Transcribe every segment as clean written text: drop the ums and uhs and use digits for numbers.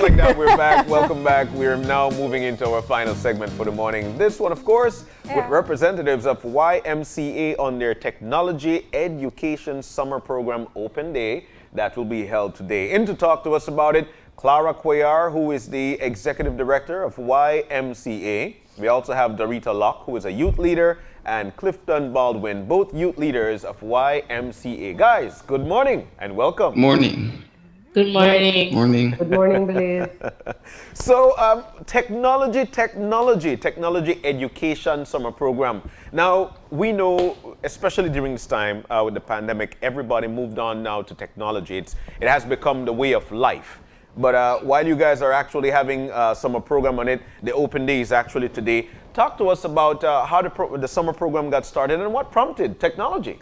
like that, we're back. Welcome back. We're now moving into our final segment for the morning. This one, of course, with representatives of YMCA on their Technology Education Summer Program Open Day that will be held today. In to talk to us about it, Clara Cuellar, who is the Executive Director of YMCA. We also have Dorita Locke, who is a youth leader, and Clifton Baldwin, both youth leaders of YMCA. Guys, good morning and welcome. Morning. Good morning. Morning. Good morning, Belize. So, technology education summer program. Now, we know, especially during this time with the pandemic, everybody moved on now to technology. It has become the way of life. But while you guys are actually having a summer program on it, the open day is actually today. Talk to us about how the summer program got started and what prompted technology.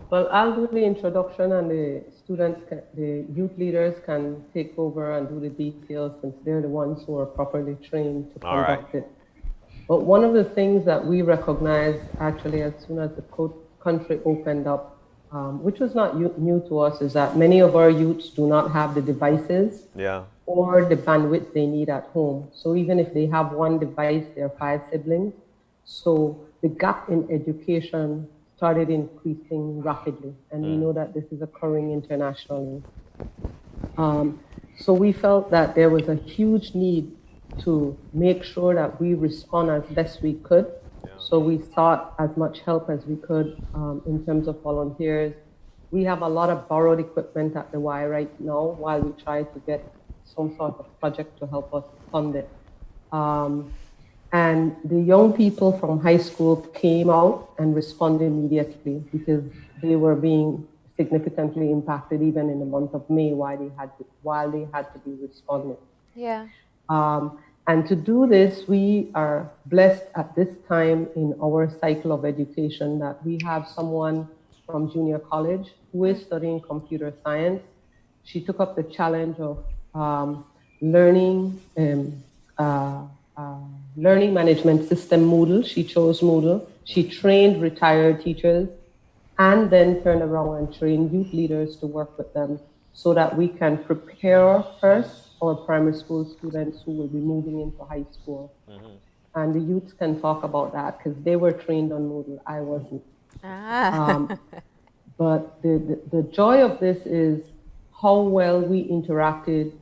Well, I'll do the introduction and the students, the youth leaders can take over and do the details since they're the ones who are properly trained to conduct it. But one of the things that we recognized actually as soon as the country opened up, which was not new to us, is that many of our youths do not have the devices or the bandwidth they need at home. So even if they have one device, there are 5 siblings. So the gap in education started increasing rapidly, and we know that this is occurring internationally. So we felt that there was a huge need to make sure that we respond as best we could. So we sought as much help as we could in terms of volunteers. We have a lot of borrowed equipment at the Y right now while we try to get some sort of project to help us fund it. And the young people from high school came out and responded immediately because they were being significantly impacted even in the month of May while they had to be responding. Yeah. And to do this, we are blessed at this time in our cycle of education that we have someone from junior college who is studying computer science. She took up the challenge of learning management system Moodle. She chose Moodle. She trained retired teachers and then turned around and trained youth leaders to work with them so that we can prepare first our primary school students who will be moving into high school. And the youths can talk about that because they were trained on Moodle. I wasn't. But the joy of this is how well we interacted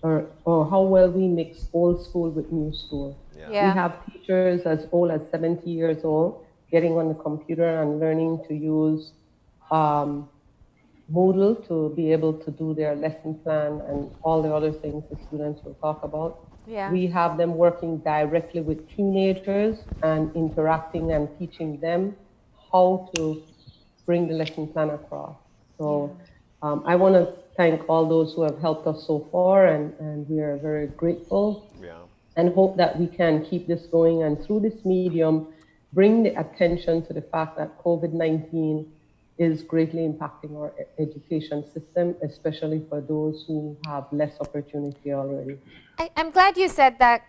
or how well we mix old school with new school. We have teachers as old as 70 years old getting on the computer and learning to use Moodle to be able to do their lesson plan and all the other things the students will talk about. We have them working directly with teenagers and interacting and teaching them how to bring the lesson plan across. So I want to thank all those who have helped us so far, and we are very grateful and hope that we can keep this going and through this medium bring the attention to the fact that COVID-19 is greatly impacting our education system, especially for those who have less opportunity already. I'm glad you said that,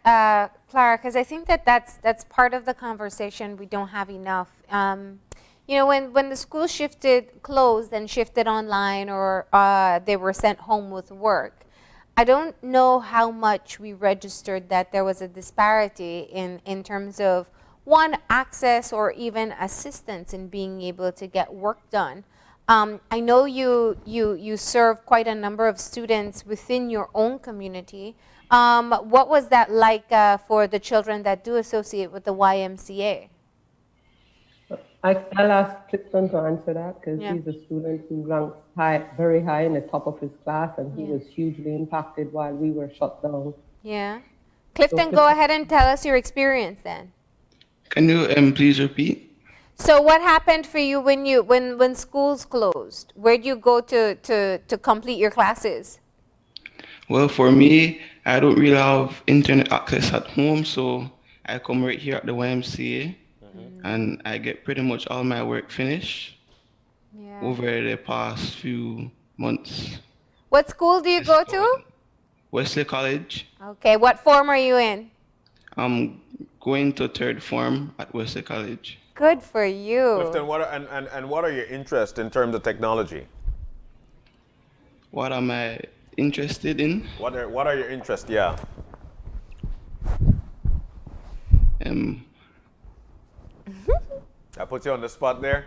Clara, because I think that's part of the conversation we don't have enough. You know, when the school closed and shifted online or they were sent home with work, I don't know how much we registered that there was a disparity in terms of one, access or even assistance in being able to get work done. I know you serve quite a number of students within your own community. What was that like for the children that do associate with the YMCA? I'll ask Clifton to answer that because he's a student who ranks very high in the top of his class, and he was hugely impacted while we were shut down. Yeah. Clifton, go ahead and tell us your experience then. Can you please repeat? So what happened for you when schools closed? Where'd you go to complete your classes? Well, for me, I don't really have internet access at home, so I come right here at the YMCA. And I get pretty much all my work finished over the past few months. What school do you go to? Wesley College. Okay, what form are you in? I'm going to 3rd form at Wesley College. Good for you. Clifton, what are your interests in terms of technology? What are my interested in. What are your interests? Yeah. I put you on the spot there.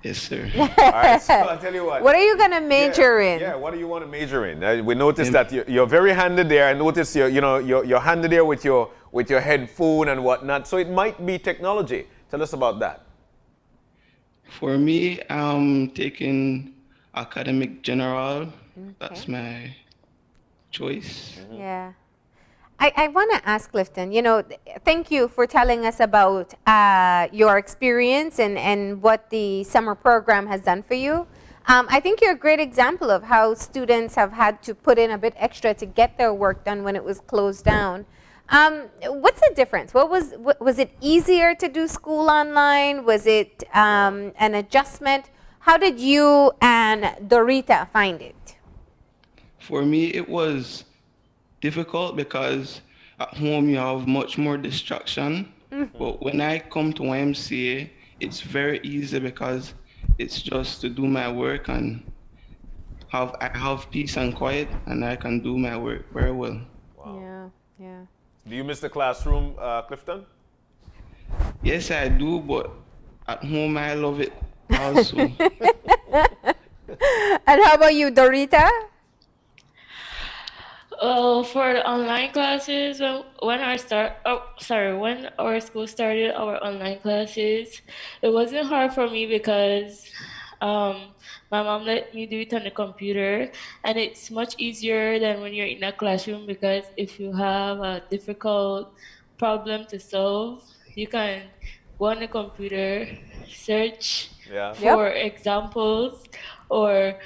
Yes, sir. All right, so I'll tell you what. What are you going to major in? Yeah, what do you want to major in? We noticed that you're very handy there. I noticed you're handy there with your headphone and whatnot. So it might be technology. Tell us about that. For me, I'm taking academic general. Okay. That's my choice. Yeah. I want to ask Clifton, thank you for telling us about your experience and what the summer program has done for you. I think you're a great example of how students have had to put in a bit extra to get their work done when it was closed down. What's the difference? Was it easier to do school online? Was it an adjustment? How did you and Dorita find it? For me, it was difficult because at home you have much more distraction. Mm-hmm. But when I come to YMCA, it's very easy because it's just to do my work and I have peace and quiet, and I can do my work very well. Wow. Yeah. Do you miss the classroom, Clifton? Yes, I do, but at home I love it also. And how about you, Dorita? Well, for the online classes, when our school started our online classes, it wasn't hard for me because my mom let me do it on the computer, and it's much easier than when you're in a classroom because if you have a difficult problem to solve, you can go on the computer, search for examples, or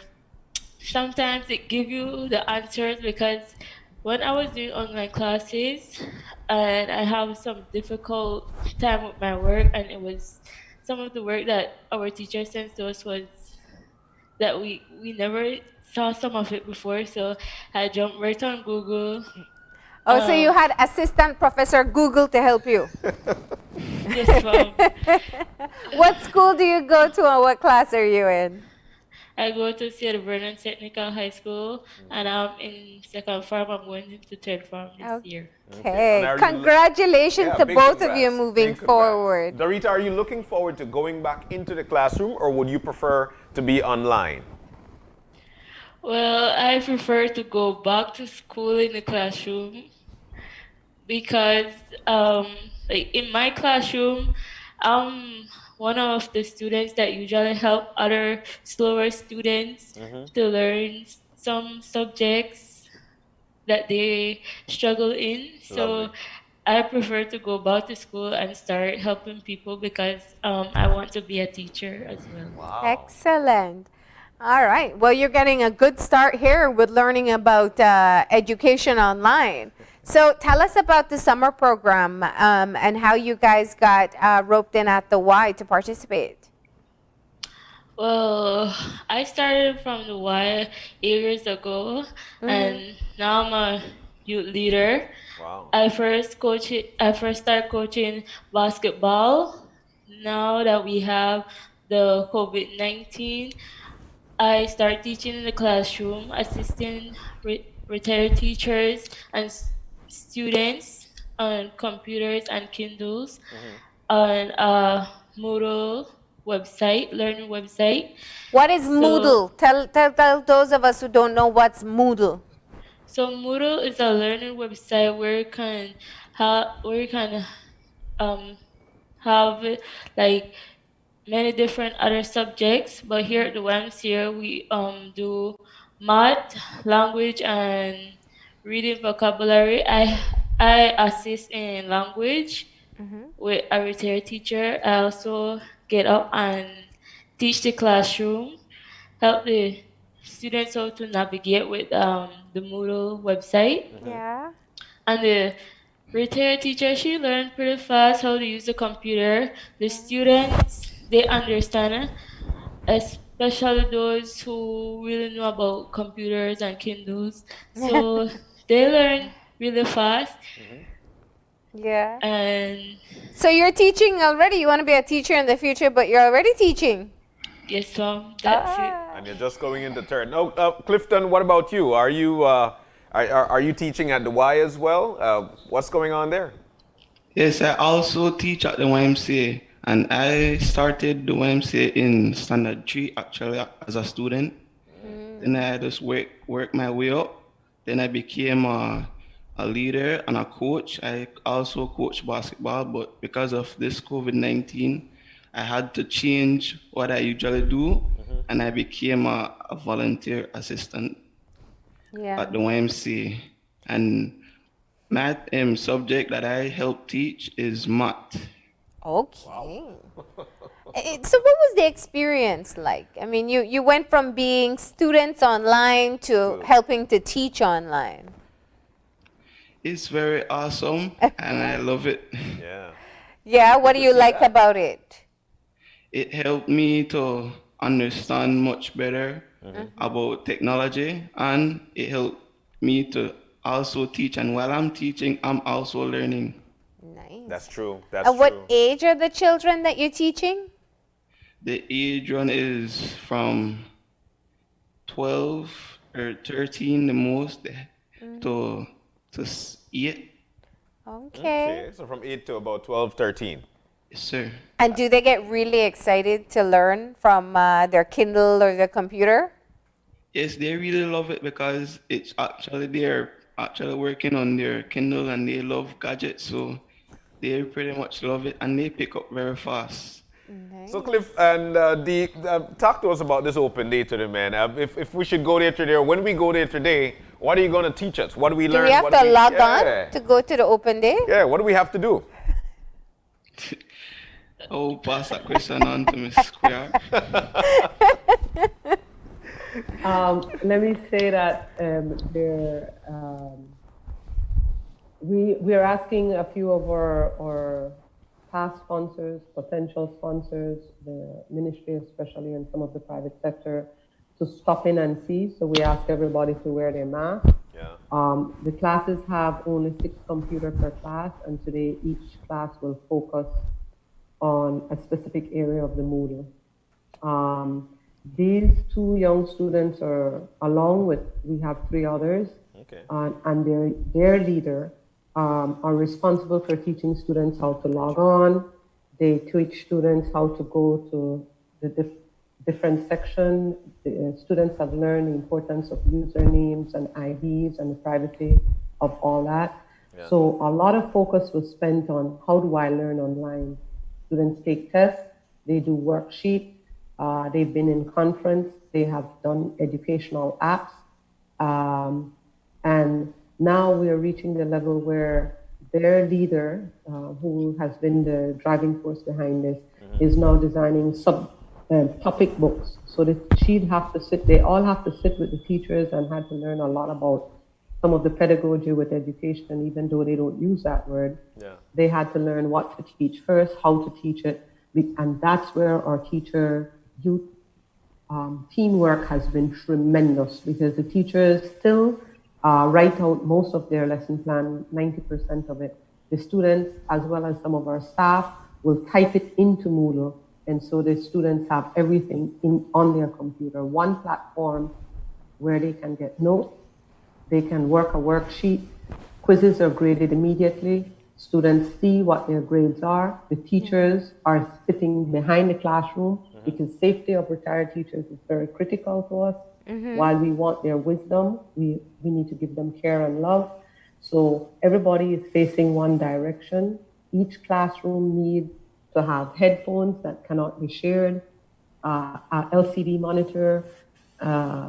sometimes it gives you the answers because when I was doing online classes and I have some difficult time with my work, and it was some of the work that our teacher sent to us was that we never saw some of it before, so I jumped right on Google. Oh, so you had assistant Professor Google to help you? Yes, ma'am. What school do you go to and what class are you in? I go to Sierra Vernon Technical High School, and I'm in second form. I'm going into third form this year. Okay. Congratulations to both of you moving forward. Dorita, are you looking forward to going back into the classroom, or would you prefer to be online? Well, I prefer to go back to school in the classroom because, in my classroom, I'm one of the students that usually help other slower students to learn some subjects that they struggle in. So I prefer to go back to school and start helping people because I want to be a teacher as well. Wow. Excellent. All right. Well, you're getting a good start here with learning about education online. So tell us about the summer program and how you guys got roped in at the Y to participate. Well, I started from the Y 8 years ago, and now I'm a youth leader. Wow. I first started coaching basketball. Now that we have the COVID-19, I start teaching in the classroom, assisting retired teachers and students on computers and Kindles on a Moodle website, learning website. What is Moodle? Tell those of us who don't know what's Moodle. So Moodle is a learning website where you can have like many different other subjects, but here at the YMCA we do math, language, and reading vocabulary. I assist in language with a retired teacher. I also get up and teach the classroom, help the students how to navigate with the Moodle website. Yeah. And the retired teacher, she learned pretty fast how to use the computer. The students, they understand, especially those who really know about computers and Kindles. So they learn really fast. Yeah. And so you're teaching already. You want to be a teacher in the future, but you're already teaching. Yes, sir. That's it. And you're just going into third. Now, Clifton, what about you? Are you teaching at the Y as well? What's going on there? Yes, I also teach at the YMCA, and I started the YMCA in Standard 3 actually as a student. Then I just work my way up. Then I became a leader and a coach. I also coach basketball, but because of this COVID-19, I had to change what I usually do, and I became a volunteer assistant at the YMCA. And my subject that I help teach is math. Okay. Wow. So what was the experience like? I mean, you went from being students online to helping to teach online. It's very awesome, and I love it. Yeah. Yeah, what do you like about it? It helped me to understand much better about technology, and it helped me to also teach. And while I'm teaching, I'm also learning. Nice. That's true. That's And what true. age are the children that you're teaching? The age one is from 12 or 13 the most to 8. Okay. So from 8 to about 12, 13. Yes, sir. And do they get really excited to learn from their Kindle or their computer? Yes, they really love it because it's actually they're actually working on their Kindle and they love gadgets, so they pretty much love it and they pick up very fast. Nice. So Cliff, and talk to us about this open day today, man. If we should go there today, or when we go there today, what are you going to teach us? What do we learn? Do we have to log on to go to the open day? Yeah, what do we have to do? Oh, pass that question on to Miss Cuellar. Let me say that we are asking a few of our past sponsors, potential sponsors, the ministry especially, and some of the private sector, to stop in and see. So we ask everybody to wear their mask. Yeah. The classes have only 6 computers per class, and today each class will focus on a specific area of the Moodle. These 2 young students are, along with, we have 3 others, and their leader are responsible for teaching students how to log on. They teach students how to go to the different sections. The students have learned the importance of usernames and IDs and the privacy of all that. Yeah. So a lot of focus was spent on how do I learn online. Students take tests, they do worksheets, they've been in conference, they have done educational apps, and now we are reaching the level where their leader, who has been the driving force behind this, is now designing topic books. So that they all have to sit with the teachers and had to learn a lot about some of the pedagogy with education, even though they don't use that word. Yeah. They had to learn what to teach first, how to teach it, and that's where our teacher-youth teamwork has been tremendous, because the teachers still write out most of their lesson plan, 90% of it. The students, as well as some of our staff, will type it into Moodle, and so the students have everything on their computer. One platform where they can get notes, they can work a worksheet, quizzes are graded immediately, students see what their grades are, the teachers are sitting behind the classroom, because safety of retired teachers is very critical to us. While we want their wisdom, we need to give them care and love. So everybody is facing one direction. Each classroom needs to have headphones that cannot be shared, a LCD monitor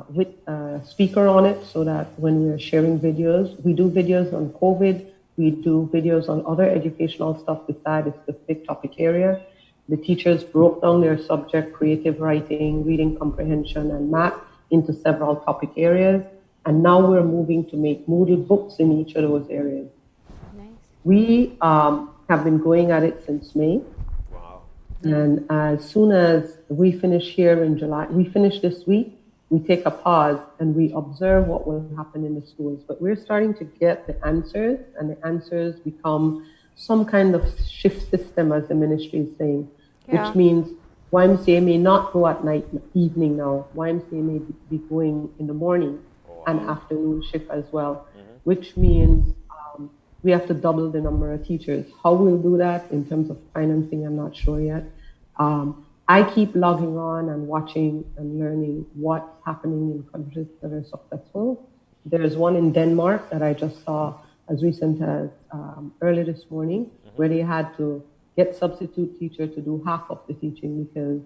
with a speaker on it, so that when we're sharing videos, we do videos on COVID, we do videos on other educational stuff besides a specific topic area. The teachers broke down their subject, creative writing, reading comprehension, and math into several topic areas. And now we're moving to make Moodle books in each of those areas. Nice. We have been going at it since May. Wow. And as soon as we finish here in July, we finish this week, we take a pause and we observe what will happen in the schools. But we're starting to get the answers, and the answers become some kind of shift system, as the ministry is saying, which means YMCA may not go at night, evening now. YMCA may be going in the morning and afternoon shift as well, which means we have to double the number of teachers. How we'll do that in terms of financing, I'm not sure yet. I keep logging on and watching and learning what's happening in countries that are successful. There's one in Denmark that I just saw as recent as early this morning, where they had to get substitute teacher to do half of the teaching because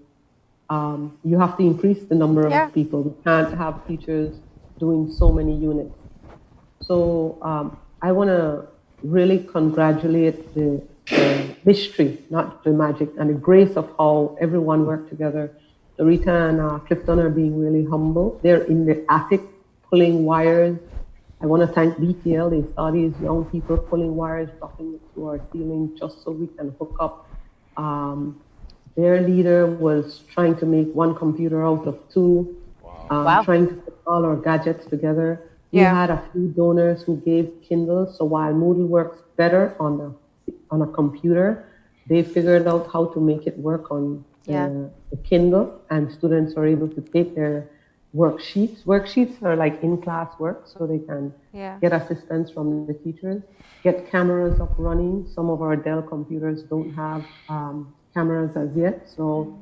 you have to increase the number of people. We can't have teachers doing so many units. So I want to really congratulate the mystery, not the magic, and the grace of how everyone worked together. Dorita and Clifton are being really humble. They're in the attic pulling wires. I want to thank BTL. They saw these young people pulling wires, dropping it to our ceiling just so we can hook up. Their leader was trying to make one computer out of two, trying to put all our gadgets together. We had a few donors who gave Kindles, so while Moodle works better on a computer, they figured out how to make it work on the Kindle, and students are able to take their worksheets. Worksheets are like in-class work, so they can get assistance from the teachers, get cameras up running. Some of our Dell computers don't have cameras as yet, so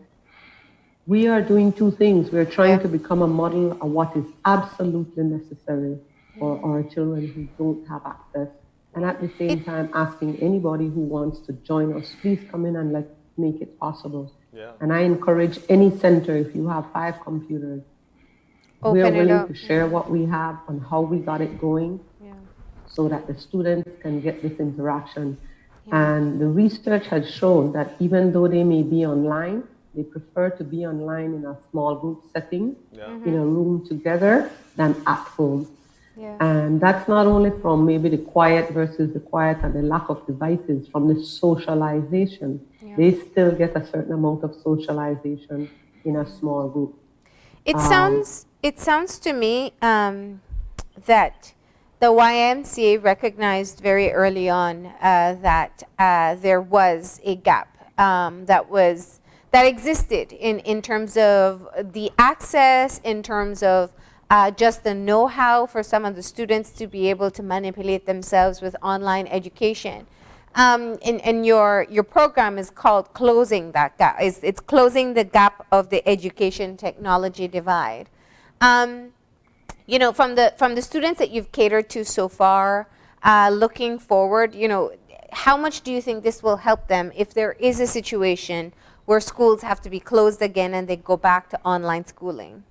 we are doing two things. We're trying to become a model of what is absolutely necessary for our children who don't have access. And at the same time, asking anybody who wants to join us, please come in and let's make it possible. And I encourage any center, if you have 5 computers, we are willing to share what we have and how we got it going so that the students can get this interaction. And the research has shown that even though they may be online, they prefer to be online in a small group setting, in a room together, than at home. And that's not only from maybe the quiet versus the quiet and the lack of devices, from the socialization. They still get a certain amount of socialization in a small group. It sounds to me that the YMCA recognized very early on that there was a gap that existed in terms of the access, in terms of just the know-how for some of the students to be able to manipulate themselves with online education. And your program is called Closing That Gap. It's closing the gap of the education technology divide. You know, from the students that you've catered to so far, looking forward, you know, how much do you think this will help them if there is a situation where schools have to be closed again and they go back to online schooling?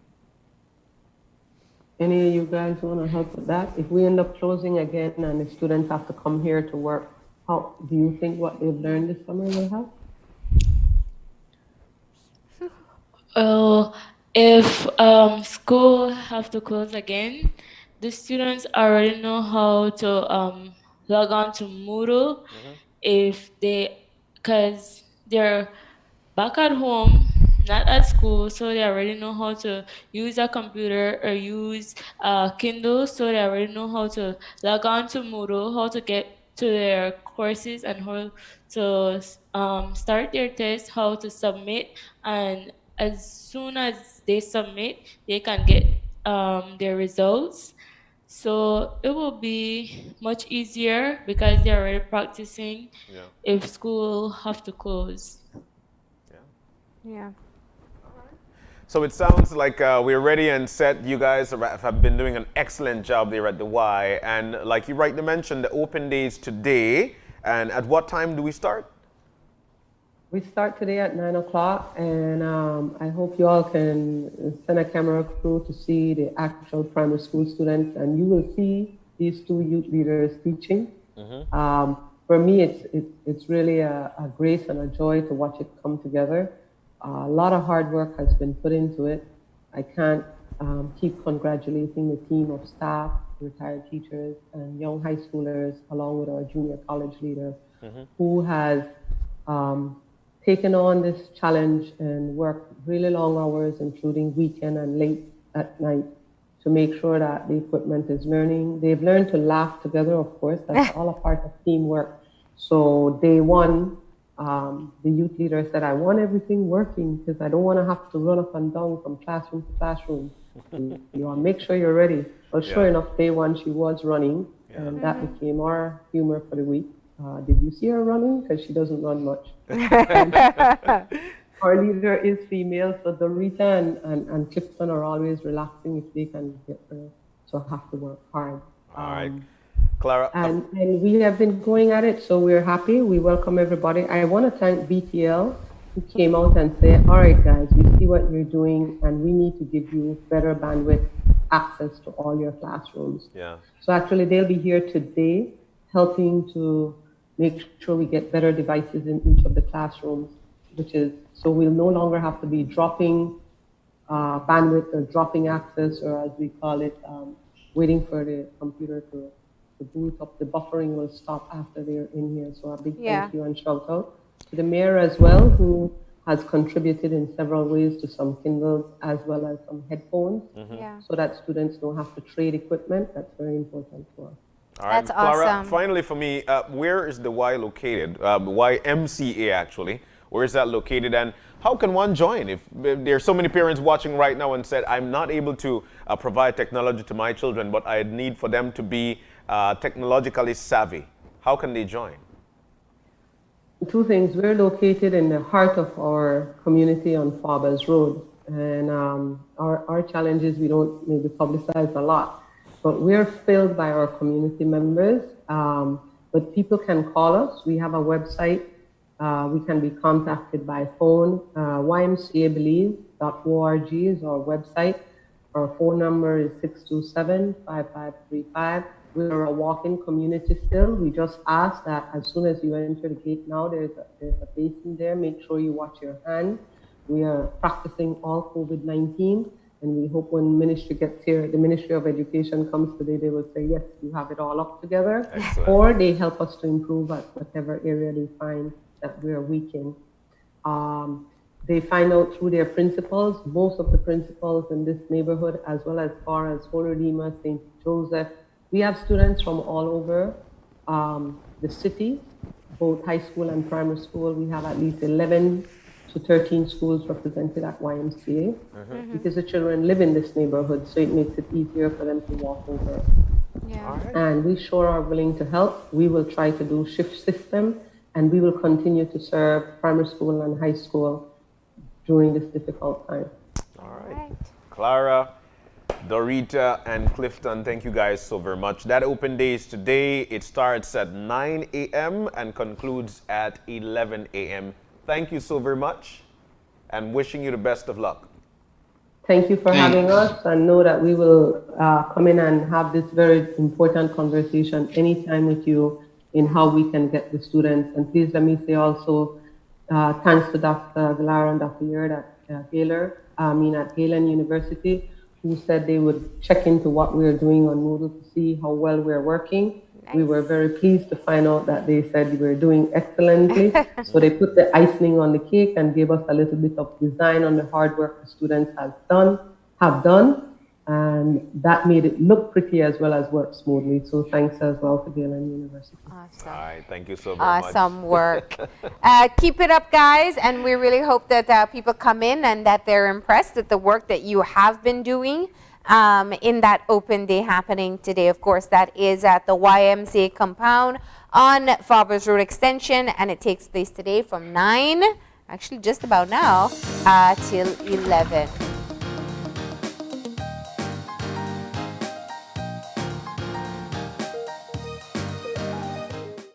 Any of you guys want to help with that? If we end up closing again and the students have to come here to work, how do you think what they've learned this summer will help? If school have to close again, the students already know how to log on to Moodle because they're back at home, not at school, so they already know how to use a computer or use Kindle, so they already know how to log on to Moodle, how to get to their courses and how to start their tests, how to submit, and as soon as they submit, they can get their results. So it will be much easier because they're already practicing if school have to close. So it sounds like we're ready and set. You guys have been doing an excellent job there at the Y. And like you rightly mentioned, the open days today. And at what time do we start? We start today at 9 o'clock. And I hope you all can send a camera crew to see the actual primary school students. And you will see these 2 youth leaders teaching. For me, it's really a grace and a joy to watch it come together. A lot of hard work has been put into it. I can't keep congratulating the team of staff, retired teachers, and young high schoolers, along with our junior college leader, who has taken on this challenge and worked really long hours, including weekend and late at night, to make sure that the equipment is learning. They've learned to laugh together, of course. That's all a part of teamwork. So day one, The youth leader said, I want everything working because I don't want to have to run up and down from classroom to classroom. You know, make sure you're ready. Well, sure enough, day one she was running, and that became our humor for the week. Did you see her running? Because she doesn't run much. Our leader is female, so Dorita and Clifton are always relaxing if they can get her, so have to work hard. All right. Clara. And we have been going at it, so we're happy. We welcome everybody. I want to thank BTL, who came out and said, all right, guys, we see what you're doing, and we need to give you better bandwidth access to all your classrooms. Yeah. So actually, they'll be here today helping to make sure we get better devices in each of the classrooms, which is, so we'll no longer have to be dropping bandwidth or dropping access, or as we call it, waiting for the computer to boot up. The buffering will stop after they're in here. So a big thank you and shout out to the mayor as well, who has contributed in several ways to some Kindles as well as some headphones, so that students don't have to trade equipment. That's very important for us. All right, That's Clara, awesome. finally for me, where is the Y located? YMCA actually. Where is that located, and how can one join? If there are so many parents watching right now and said, I'm not able to provide technology to my children, but I need for them to be technologically savvy. How can they join? Two things. We're located in the heart of our community on Farbers Road, and our challenges we don't maybe publicize a lot, but we're filled by our community members. But people can call us. We have a website. We can be contacted by phone. YMCABelize.org is our website. Our phone number is 627-5535. We're a walk-in community still. We just ask that as soon as you enter the gate now, there's a basin there. Make sure you wash your hands. We are practicing all COVID-19, and we hope when ministry gets here, the Ministry of Education comes today, they will say, yes, you have it all up together. Excellent. Or they help us to improve at whatever area they find that we are weak in. They find out through their principals. Most of the principals in this neighborhood, as well as far as Holy Redeemer, St. Joseph, we have students from all over the city, both high school and primary school. We have at least 11 to 13 schools represented at YMCA because the children live in this neighborhood, so it makes it easier for them to walk over. Yeah. And we sure are willing to help. We will try to do shift system, and we will continue to serve primary school and high school during this difficult time. All right. Clara, Dorita, and Clifton, thank you guys so very much. That open day is today. It starts at 9 a.m. and concludes at 11 a.m. Thank you so very much, and wishing you the best of luck. Thank you for having us, and know that we will come in and have this very important conversation anytime with you in how we can get the students. And please let me say also thanks to Dr. Clara and Dr. Yerd at Galen University, who said they would check into what we're doing on Moodle to see how well we're working. Nice. We were very pleased to find out that they said we're doing excellently. So they put the icing on the cake and gave us a little bit of design on the hard work the students have done, and that made it look pretty as well as work smoothly. So thanks as well to Galen University. Awesome. All right, thank you so very much. Awesome work. Keep it up, guys, and we really hope that people come in and that they're impressed with the work that you have been doing in that open day happening today. Of course, that is at the YMCA compound on Farbers Road Extension, and it takes place today from 9, actually just about now, till 11.